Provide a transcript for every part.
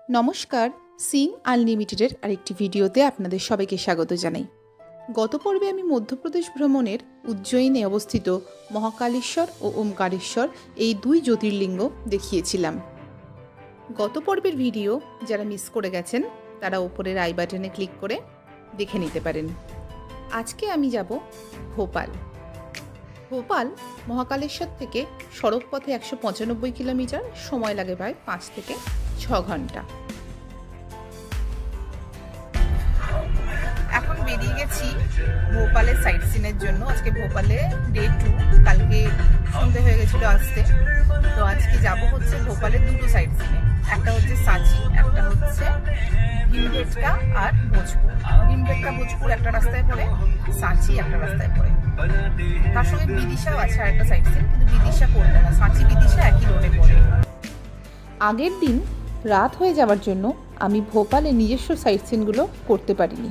নমস্কার, সিং আনলিমিটেডের আরেকটি ভিডিওতে আপনাদের সবাইকে স্বাগত জানাই। গত পর্বে আমি মধ্যপ্রদেশ ভ্রমণের উজ্জয়িনে অবস্থিত মহাকালেশ্বর ও ওমকারেশ্বর এই দুই জ্যোতির্লিঙ্গ দেখিয়েছিলাম। গত পর্বের ভিডিও যারা মিস করে গেছেন তারা উপরের আই বাটনে ক্লিক করে দেখে নিতে পারেন। আজকে আমি যাব ভোপাল। ভোপাল মহাকালেশ্বর থেকে সড়ক পথে 195 কিলোমিটার, সময় লাগে প্রায় 5 থেকে 6 ঘন্টা। এখন বেরিয়ে গেছি ভোপালের সাইট সিনের জন্য। আজকে ভোপালে ডে 2, কালকে সন্ধ্যে হয়ে গেছিলো আসতে। তো আজকে যাব হচ্ছে ভোপালের দুটো সাইট সিনে, একটা হচ্ছে সাঁচি, একটা হচ্ছে ভীমবেটকা আর ভোজপুর। ভীমবেটকা ভোজপুর একটা রাস্তায় পড়ে, সাঁচি একটা রাস্তায় পড়ে। তার সঙ্গে বিদিশাও আছে আর একটা সাইট সিন, কিন্তু বিদিশা পড়বে না, সাঁচি বিদিশা একই রোডে পড়ে। আগের দিন রাত হয়ে যাওয়ার জন্য আমি ভোপালে নিজস্ব সাইট সিনগুলো করতে পারিনি।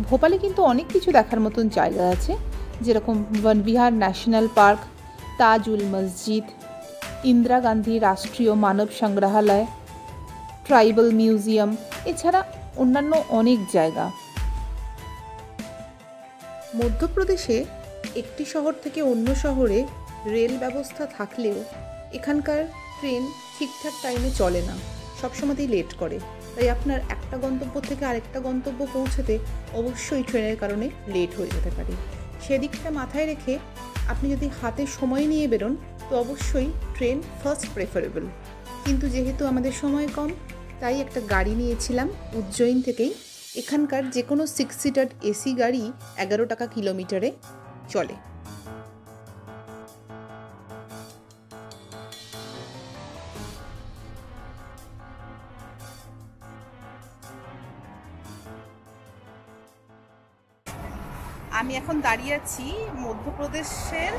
ভোপালে কিন্তু অনেক কিছু দেখার মতন জায়গা আছে, যেরকম বনবিহার ন্যাশনাল পার্ক, তাজুল মসজিদ, ইন্দিরা গান্ধী রাষ্ট্রীয় মানব সংগ্রহালয়, ট্রাইবাল মিউজিয়াম, এছাড়া অন্যান্য অনেক জায়গা। মধ্যপ্রদেশে একটি শহর থেকে অন্য শহরে রেল ব্যবস্থা থাকলেও এখানকার ট্রেন ঠিকঠাক টাইমে চলে না, সবসময়তেই লেট করে। তাই আপনার একটা গন্তব্য থেকে আরেকটা গন্তব্য পৌঁছাতে অবশ্যই ট্রেনের কারণে লেট হয়ে যেতে পারে। সেদিকটা মাথায় রেখে আপনি যদি হাতে সময় নিয়ে বেরোন তো অবশ্যই ট্রেন ফার্স্ট প্রেফারেবল। কিন্তু যেহেতু আমাদের সময় কম, তাই একটা গাড়ি নিয়েছিলাম উজ্জয়িন থেকেই। এখানকার যে কোনো 6 সিটার এসি গাড়ি 11 টাকা কিলোমিটারে চলে। আমি এখন দাঁড়িয়ে আছি মধ্যপ্রদেশের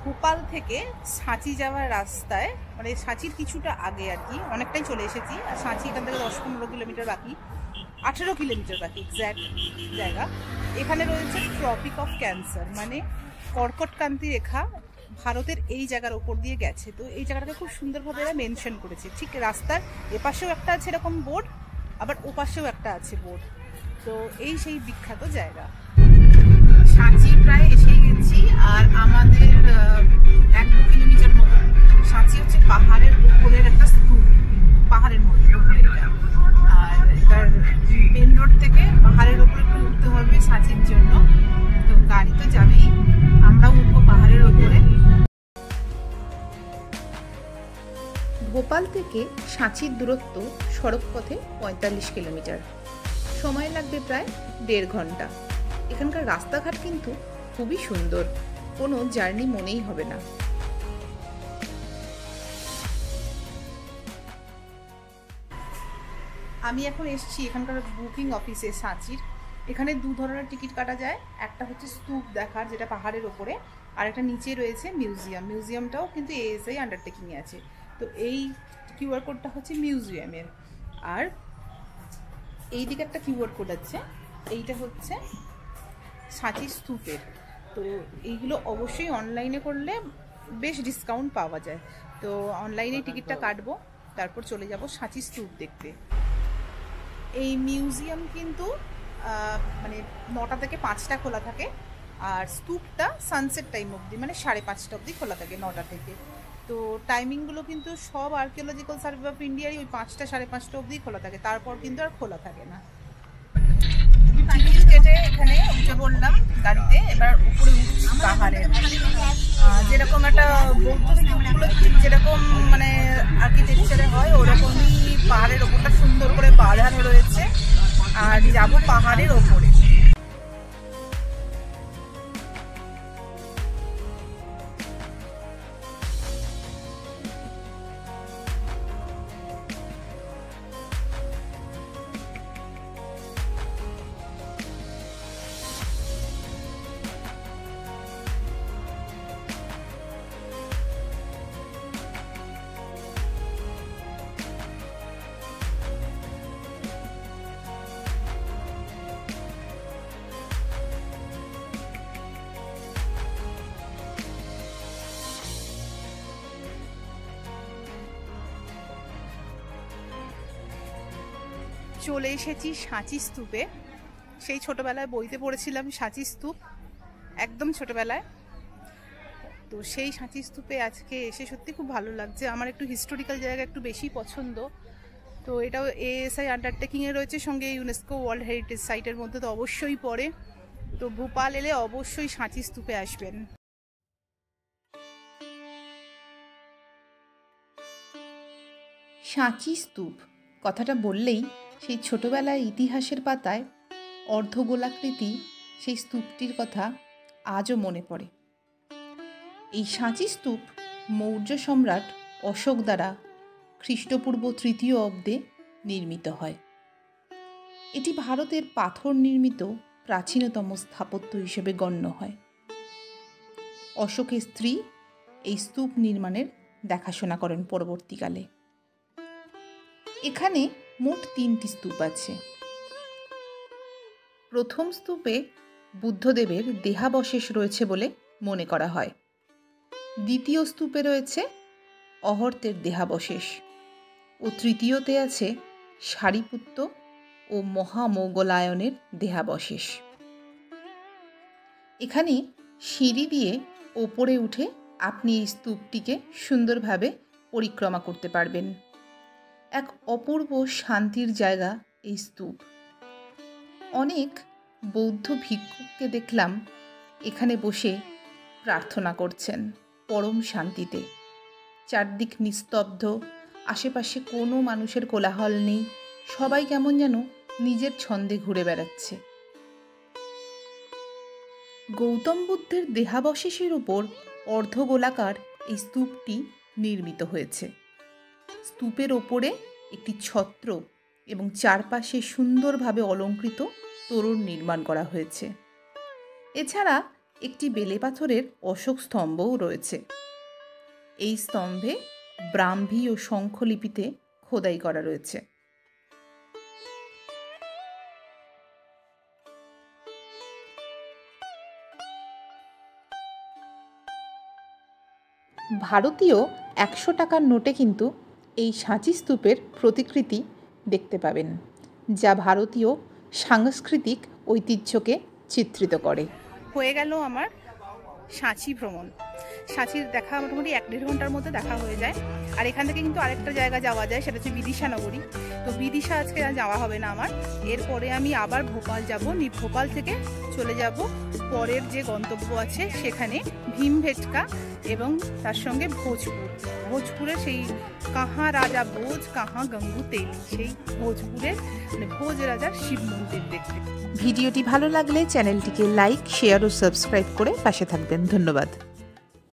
ভোপাল থেকে সাঁচি যাওয়ার রাস্তায়, মানে সাঁচির কিছুটা আগে আর কি, অনেকটাই চলে এসেছি। আর সাঁচি এখান থেকে 10-15 কিলোমিটার বাকি, 18 কিলোমিটার বাকি এক্স্যাক্ট জায়গা। এখানে রয়েছে ট্রপিক অফ ক্যান্সার, মানে কর্কটক্রান্তি রেখা ভারতের এই জায়গার ওপর দিয়ে গেছে। তো এই জায়গাটাকে খুব সুন্দরভাবে এরা মেনশন করেছে। ঠিক রাস্তার এপাশেও একটা আছে এরকম বোর্ড, আবার ওপাশেও একটা আছে বোর্ড। তো এই সেই বিখ্যাত জায়গা। সাঁচি প্রায় এসেই গেছি, আর আমাদের 1-2 কিলোমিটার মতো। সাঁচি হচ্ছে পাহাড়ের উপরের একটা স্তূপ, পাহাড়ের মধ্যে উপরে এটা। আর এটার মেন রোড থেকে পাহাড়ের উপরে একটু উঠতে হবে সাঁচির জন্য। তো গাড়ি তো যাবেই, আমরাও উঠবো পাহাড়ের উপরে। ভোপাল থেকে সাঁচির দূরত্ব সড়ক পথে 45 কিলোমিটার, সময় লাগবে প্রায় 1.5 ঘন্টা। এখানকার রাস্তাঘাট কিন্তু খুবই সুন্দর, কোনো জার্নি মনেই হবে না। আমি এখন এসেছি এখানকার বুকিং অফিসে সাঁচির। এখানে 2 ধরনের টিকিট কাটা যায়, একটা হচ্ছে স্তূপ দেখার, যেটা পাহাড়ের ওপরে, আর একটা নিচে রয়েছে মিউজিয়াম। মিউজিয়ামটাও কিন্তু এএসআই আন্ডারটেকিংয়ে আছে। তো এই কিউআর কোডটা হচ্ছে মিউজিয়ামের, আর এই দিকে একটা কিউআর কোড আছে, এইটা হচ্ছে সাঁচি স্তূপের। তো এইগুলো অবশ্যই অনলাইনে করলে বেশ ডিসকাউন্ট পাওয়া যায়। তো অনলাইনে টিকিটটা কাটবো, তারপর চলে যাব সাঁচি স্তূপ দেখতে। এই মিউজিয়াম কিন্তু মানে 9টা থেকে 5টা খোলা থাকে, আর স্তূপটা সানসেট টাইম অবধি, মানে 5:30 অবধি খোলা থাকে, 9টা থেকে। তো টাইমিংগুলো কিন্তু সব আর্কিওলজিক্যাল সার্ভে অফ ইন্ডিয়ারই ওই 5টা 5:30 অবধি খোলা থাকে, তারপর কিন্তু আর খোলা থাকে না। এখানে উঠে পড়লাম গাড়িতে, এবার উপরে উঠছি পাহাড়ের। যেরকম একটা বৌদ্ধ স্তূপগুলো ঠিক যেরকম মানে আর্কিটেকচারে হয়, ওরকমই পাহাড়ের ওপরটা সুন্দর করে বাঁধানো রয়েছে। আর যাবো পাহাড়ের ওপরে। চলে এসেছি সাঁচি স্তূপে। সেই ছোটবেলায় বইতে পড়েছিলাম সাঁচি স্তূপ, একদম ছোটবেলায়। তো সেই সাঁচি স্তূপে আজকে এসে সত্যি খুব ভালো লাগছে। আমার একটু হিস্টোরিক্যাল জায়গা একটু বেশি পছন্দ। তো এটাও ASI আন্ডারটেকিংয়ে রয়েছে, সঙ্গে ইউনেস্কো ওয়ার্ল্ড হেরিটেজ সাইটের মধ্যে তো অবশ্যই পড়ে। তো ভোপাল এলে অবশ্যই সাঁচি স্তূপে আসবেন। সাঁচি স্তূপ কথাটা বললেই সেই ছোটবেলায় ইতিহাসের পাতায় অর্ধগোলাকৃতি সেই স্তূপটির কথা আজও মনে পড়ে। এই সাঁচি স্তূপ মৌর্য সম্রাট অশোক দ্বারা খ্রিস্টপূর্ব 3য় অব্দে নির্মিত হয়। এটি ভারতের পাথর নির্মিত প্রাচীনতম স্থাপত্য হিসেবে গণ্য হয়। অশোকের স্ত্রী এই স্তূপ নির্মাণের দেখাশোনা করেন পরবর্তীকালে। এখানে মোট 3টি স্তূপ আছে। প্রথম স্তূপে বুদ্ধদেবের দেহাবশেষ রয়েছে বলে মনে করা হয়। দ্বিতীয় স্তূপে রয়েছে অহর্তের দেহাবশেষ ও তৃতীয়তে আছে সারিপুত্ত ও মহামৌগলায়নের দেহাবশেষ। এখানে সিঁড়ি দিয়ে ওপরে উঠে আপনি এই স্তূপটিকে সুন্দরভাবে পরিক্রমা করতে পারবেন। এক অপূর্ব শান্তির জায়গা এই স্তূপ। অনেক বৌদ্ধ ভিক্ষুককে দেখলাম এখানে বসে প্রার্থনা করছেন পরম শান্তিতে। চারদিক নিস্তব্ধ, আশেপাশে কোনো মানুষের কোলাহল নেই, সবাই কেমন যেন নিজের ছন্দে ঘুরে বেড়াচ্ছে। গৌতম বুদ্ধের দেহাবশেষের উপর অর্ধগোলাকার এই স্তূপটি নির্মিত হয়েছে। স্তূপের ওপরে একটি ছত্র এবং চারপাশে সুন্দরভাবে অলঙ্কৃত তোরণ নির্মাণ করা হয়েছে। এছাড়া একটি বেলে পাথরের অশোক স্তম্ভও রয়েছে। এই স্তম্ভে ব্রাহ্মী ও শঙ্খলিপিতে খোদাই করা রয়েছে। ভারতীয় 100 টাকার নোটে কিন্তু এই সাঁচি স্তূপের প্রতিকৃতি দেখতে পাবেন, যা ভারতীয় সাংস্কৃতিক ঐতিহ্যকে চিত্রিত করে। হয়ে গেল আমার সাঁচি ভ্রমণ। সাঁচির দেখা মোটামুটি 1-1.5 ঘন্টার মধ্যে দেখা হয়ে যায়। আর এখান থেকে কিন্তু আরেকটা জায়গা যাওয়া যায়, সেটা হচ্ছে বিদিশা নগরী। তো বিদিশা আজকে যাওয়া হবে না আমার। এরপরে আমি আবার ভোপাল যাব। ভোপাল থেকে চলে যাব পরের যে গন্তব্য আছে সেখানে ভীমভেটকা এবং তার সঙ্গে ভোজপুর। ভোজপুরের সেই কাহা রাজা ভোজ কাহা গঙ্গু তেলি, সেই ভোজপুরের মানে ভোজ রাজার শিব মন্দির দেখতে। ভিডিওটি ভালো লাগলে চ্যানেলটিকে লাইক, শেয়ার ও সাবস্ক্রাইব করে পাশে থাকবেন। ধন্যবাদ।